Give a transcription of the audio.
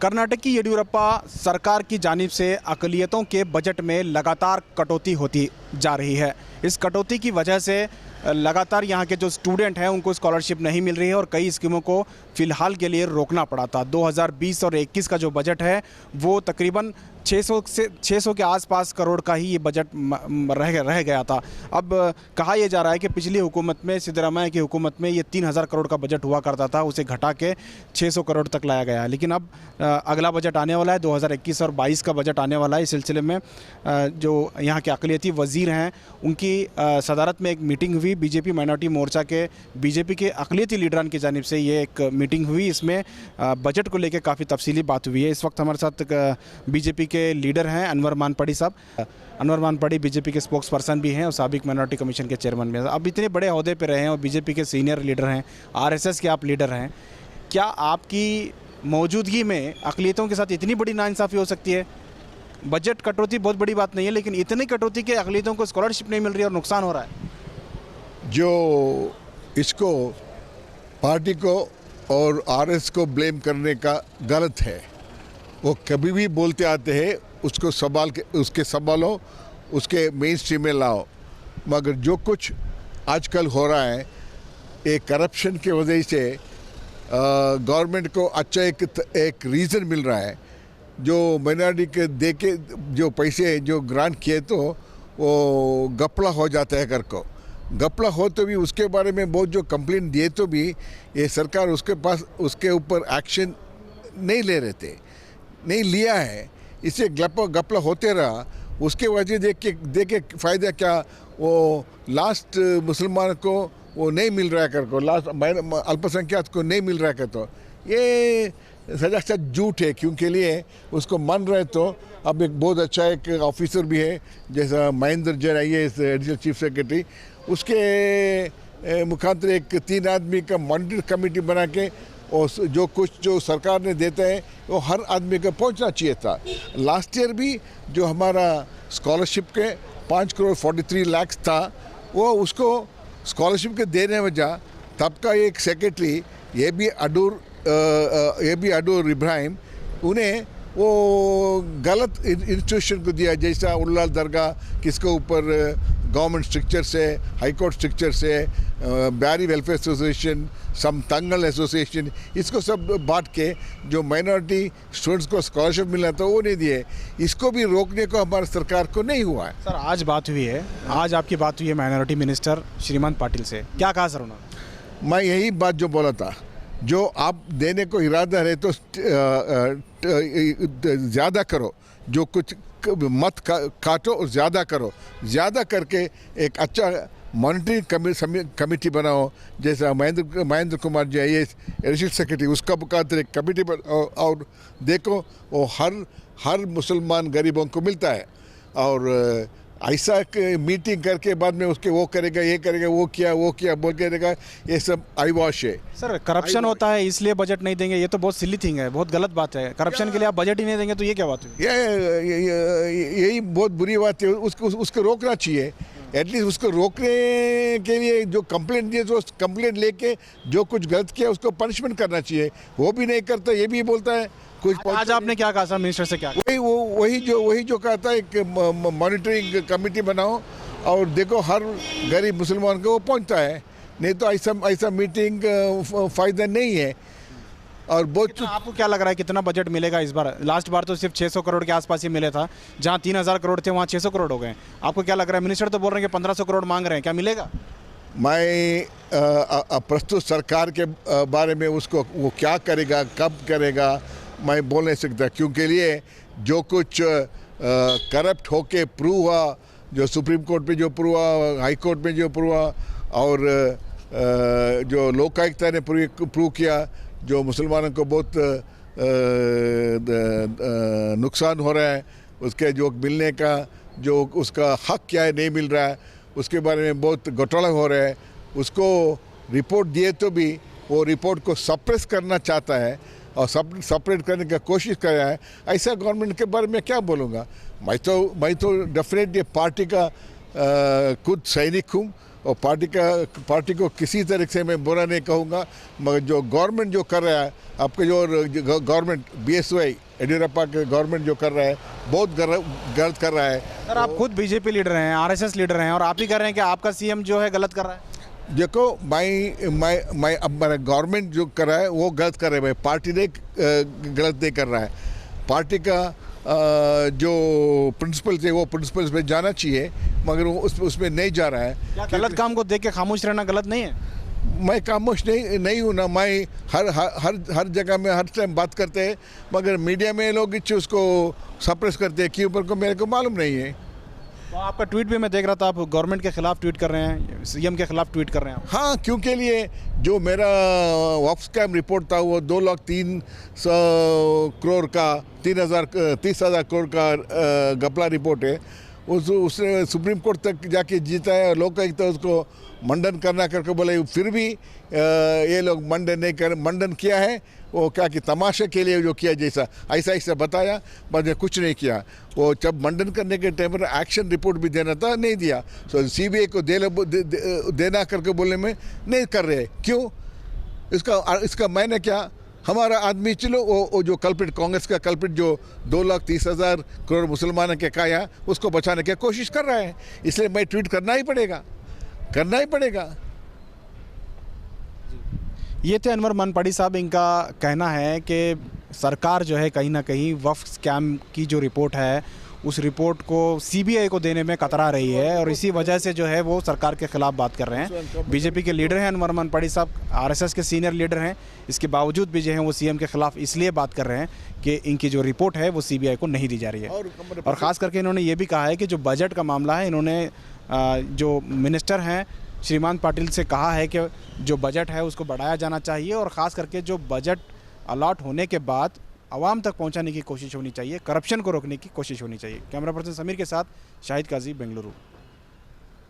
कर्नाटक की येडियुरप्पा सरकार की जानिब से अक़लियतों के बजट में लगातार कटौती होती जा रही है। इस कटौती की वजह से लगातार यहाँ के जो स्टूडेंट हैं उनको स्कॉलरशिप नहीं मिल रही है और कई स्कीमों को फ़िलहाल के लिए रोकना पड़ा था। 2020 और 21 का जो बजट है वो तकरीबन 600 के आसपास करोड़ का ही ये बजट रह गया था। अब कहा यह जा रहा है कि पिछली हुकूमत में, सिद्धरामैया की हुकूमत में ये 3000 करोड़ का बजट हुआ करता था, उसे घटा के 600 करोड़ तक लाया गया है। लेकिन अब अगला बजट आने वाला है, 2021 और 22 का बजट आने वाला है। इस सिलसिले में जो यहाँ के अक़लियती वज़ीर हैं उनकी सदारत में एक मीटिंग हुई। बीजेपी माइनॉरिटी मोर्चा के बीजेपी के अक़लियती लीडरान की जानिब से ये एक मीटिंग हुई। इसमें बजट को लेकर काफ़ी तफसीली बात हुई है। इस वक्त हमारे साथ बीजेपी के लीडर हैं अनवर मानपड़ी साहब। अनवर मानपड़ी बीजेपी के स्पोक्स पर्सन भी हैं और साबिक माइनॉरिटी कमीशन के चेयरमैन भी हैं। अब इतने बड़े ओहदे पे रहे हैं और बीजेपी के सीनियर लीडर हैं, आरएसएस के आप लीडर हैं। क्या आपकी मौजूदगी में अक़लियतों के साथ इतनी बड़ी नाइंसाफ़ी हो सकती है? बजट कटौती बहुत बड़ी बात नहीं है, लेकिन इतनी कटौती के अक़लियतों को स्कॉलरशिप नहीं मिल रही है और नुकसान हो रहा है। जो इसको पार्टी को और आरएस को ब्लेम करने का गलत है। वो कभी भी बोलते आते हैं, उसको संभाल के उसके संभालो, उसके मेन स्ट्रीम में लाओ। मगर जो कुछ आजकल हो रहा है, एक करप्शन की वजह से गवर्नमेंट को अच्छा एक रीज़न मिल रहा है। जो माइनॉरिटी के दे के जो पैसे जो ग्रांट किए तो वो गपला हो जाता है। कर को गपला हो तो भी उसके बारे में बहुत जो कंप्लेंट दिए तो भी ये सरकार उसके ऊपर एक्शन नहीं ले रहे थे, नहीं लिया है। इससे गपला होते रहा। उसके वजह देख के फ़ायदा क्या, वो लास्ट मुसलमान को वो नहीं मिल रहा है कर को, लास्ट अल्पसंख्यक को नहीं मिल रहा है कर, तो ये सजा झूठ है। क्योंकि लिए उसको मान रहे तो अब एक बहुत अच्छा एक ऑफिसर भी है जैसा Mahendra Jain IAS additional chief secretary, उसके मुखांतर एक 3 आदमी का मॉनिटरिंग कमेटी बना के और जो कुछ जो सरकार ने देता है वो हर आदमी को पहुंचना चाहिए था। लास्ट ईयर भी जो हमारा स्कॉलरशिप के 5 करोड़ 43 लाख था, वो उसको स्कॉलरशिप के देने वजह तब का एक सेक्रेटरी ये भी अडूर इब्राहिम, उन्हें वो गलत इंस्टीट्यूशन को दिया। जैसा उल्लाल दरगाह किसके ऊपर गवर्नमेंट स्ट्रक्चर से, हाई कोर्ट स्ट्रक्चर से, बैरी वेलफेयर एसोसिएशन, सम तंगल एसोसिएशन, इसको सब बांट के जो माइनॉरिटी स्टूडेंट्स को स्कॉलरशिप मिला था वो नहीं दिए। इसको भी रोकने को हमारी सरकार को नहीं हुआ है। सर आज बात हुई है, आज आपकी बात हुई है माइनॉरिटी मिनिस्टर श्रीमान पाटिल से, क्या कहा सर उन्होंने? मैं यही बात जो बोला था, जो आप देने को इरादा है तो ज़्यादा करो, जो कुछ मत काटो और ज़्यादा करो। ज़्यादा करके एक अच्छा मॉनिटरिंग कमेटी बनाओ। जैसा Mahendra Kumar ji IAS additional secretary, उसका मुखातिर एक कमेटी और देखो वो हर मुसलमान गरीबों को मिलता है। और ऐसा मीटिंग करके बाद में उसके वो करेगा, ये करेगा, वो किया बोल के देगा, ये सब आई वॉश है। सर करप्शन होता है इसलिए बजट नहीं देंगे, ये तो बहुत सिली थिंग है, बहुत गलत बात है। करप्शन के लिए आप बजट ही नहीं देंगे तो ये क्या बात हुई? यही बहुत बुरी बात है। उसको रोकना चाहिए। एटलीस्ट उसको रोकने के लिए जो कंप्लेंट दिए तो कंप्लेंट लेके जो कुछ गलत किया उसको पनिशमेंट करना चाहिए। वो भी नहीं करता, ये भी बोलता है कुछ। आज आपने क्या कहा सर मिनिस्टर से? क्या वही जो कहता है, एक मॉनिटरिंग कमेटी बनाओ और देखो हर गरीब मुसलमान को वो पहुंचता है। नहीं तो ऐसा मीटिंग फ़ायदा नहीं है। और बहुत आपको क्या लग रहा है कितना बजट मिलेगा इस बार? लास्ट बार तो सिर्फ 600 करोड़ के आसपास ही मिले था, जहां 3000 करोड़ थे वहां 600 करोड़ हो गए। आपको क्या लग रहा है? मिनिस्टर तो बोल रहे हैं कि 1500 करोड़ मांग रहे हैं, क्या मिलेगा? मैं प्रस्तुत सरकार के बारे में उसको वो क्या करेगा, कब करेगा, मैं बोल नहीं सकता। क्योंकि लिए जो कुछ करप्ट होके प्रूव हुआ, जो सुप्रीम कोर्ट पे जो प्रूव हुआ, हाई कोर्ट में जो प्रूव हुआ, और जो लोकायुक्त ने प्रूव किया, जो मुसलमानों को बहुत नुकसान हो रहा है, उसके जो मिलने का जो उसका हक क्या है नहीं मिल रहा है, उसके बारे में बहुत घोटाला हो रहा है। उसको रिपोर्ट दिए तो भी वो रिपोर्ट को सप्रेस करना चाहता है और सपरेट करने की कोशिश कर रहा है। ऐसा गवर्नमेंट के बारे में क्या बोलूँगा? मैं तो डेफिनेटली पार्टी का खुद सैनिक हूँ और पार्टी को किसी तरह से मैं बुरा नहीं कहूँगा, मगर जो गवर्नमेंट जो कर रहा है, आपके जो गवर्नमेंट BSY येडियुरप्पा के गवर्नमेंट जो कर रहा है बहुत गलत कर रहा है। सर आप खुद बीजेपी लीडर हैं, RSS लीडर हैं, और आप ही कह रहे हैं कि आपका CM जो है गलत कर रहा है। देखो मैं अब मेरा गवर्नमेंट जो कर रहा है वो गलत कर रहा है भाई, पार्टी ने गलत नहीं कर रहा है। पार्टी का जो प्रिंसिपल्स है वो प्रिंसिपल्स में जाना चाहिए, मगर वो उसमें नहीं जा रहा है। क्या गलत काम को देख के खामोश रहना गलत नहीं है? मैं खामोश नहीं हूँ ना, मैं हर जगह में हर टाइम बात करते हैं, मगर मीडिया में लोग उसको सप्रेस करते हैं, क्यों ऊपर को मेरे को मालूम नहीं है। तो आपका ट्वीट भी मैं देख रहा था, आप गवर्नमेंट के खिलाफ ट्वीट कर रहे हैं, CM के खिलाफ ट्वीट कर रहे हैं। हाँ, क्योंकि लिए जो मेरा वॉक्स कैम रिपोर्ट था वो 2,03,000 का 30,000 करोड़ का घपला रिपोर्ट है। उसने सुप्रीम कोर्ट तक जाके जीता है, लोकायुक्त तो उसको मंडन करना करके बोले, फिर भी ये लोग मंडन किया है। वो क्या कि तमाशे के लिए जो किया जैसा ऐसा बताया, पर कुछ नहीं किया। वो जब मंडन करने के टाइम पर एक्शन रिपोर्ट भी देना था, नहीं दिया। तो CBI को देना करके बोलने में नहीं कर रहे, क्यों? इसका मैंने क्या, हमारा आदमी चलो वो जो कल्प्रिट, कांग्रेस का कल्प्रिट जो 2,30,000 करोड़ मुसलमानों के खाया, उसको बचाने की कोशिश कर रहा है। इसलिए मैं ट्वीट करना ही पड़ेगा। ये थे अनवर मनपड़ी साहब। इनका कहना है कि सरकार जो है कहीं ना कहीं वक्फ स्कैम की जो रिपोर्ट है उस रिपोर्ट को CBI को देने में कतरा रही है, और इसी वजह से जो है वो सरकार के खिलाफ बात कर रहे हैं। बीजेपी के लीडर हैं अनवर मनपड़ी साहब, RSS के सीनियर लीडर हैं। इसके बावजूद भी जो है वो CM के खिलाफ इसलिए बात कर रहे हैं कि इनकी जो रिपोर्ट है वो CBI को नहीं दी जा रही है। और ख़ास करके इन्होंने ये भी कहा है कि जो बजट का मामला है, इन्होंने जो मिनिस्टर हैं श्रीमान पाटिल से कहा है कि जो बजट है उसको बढ़ाया जाना चाहिए, और ख़ास करके जो बजट अलॉट होने के बाद आवाम तक पहुंचाने की कोशिश होनी चाहिए, करप्शन को रोकने की कोशिश होनी चाहिए। कैमरा पर्सन समीर के साथ शाहिद काजी, बेंगलुरु।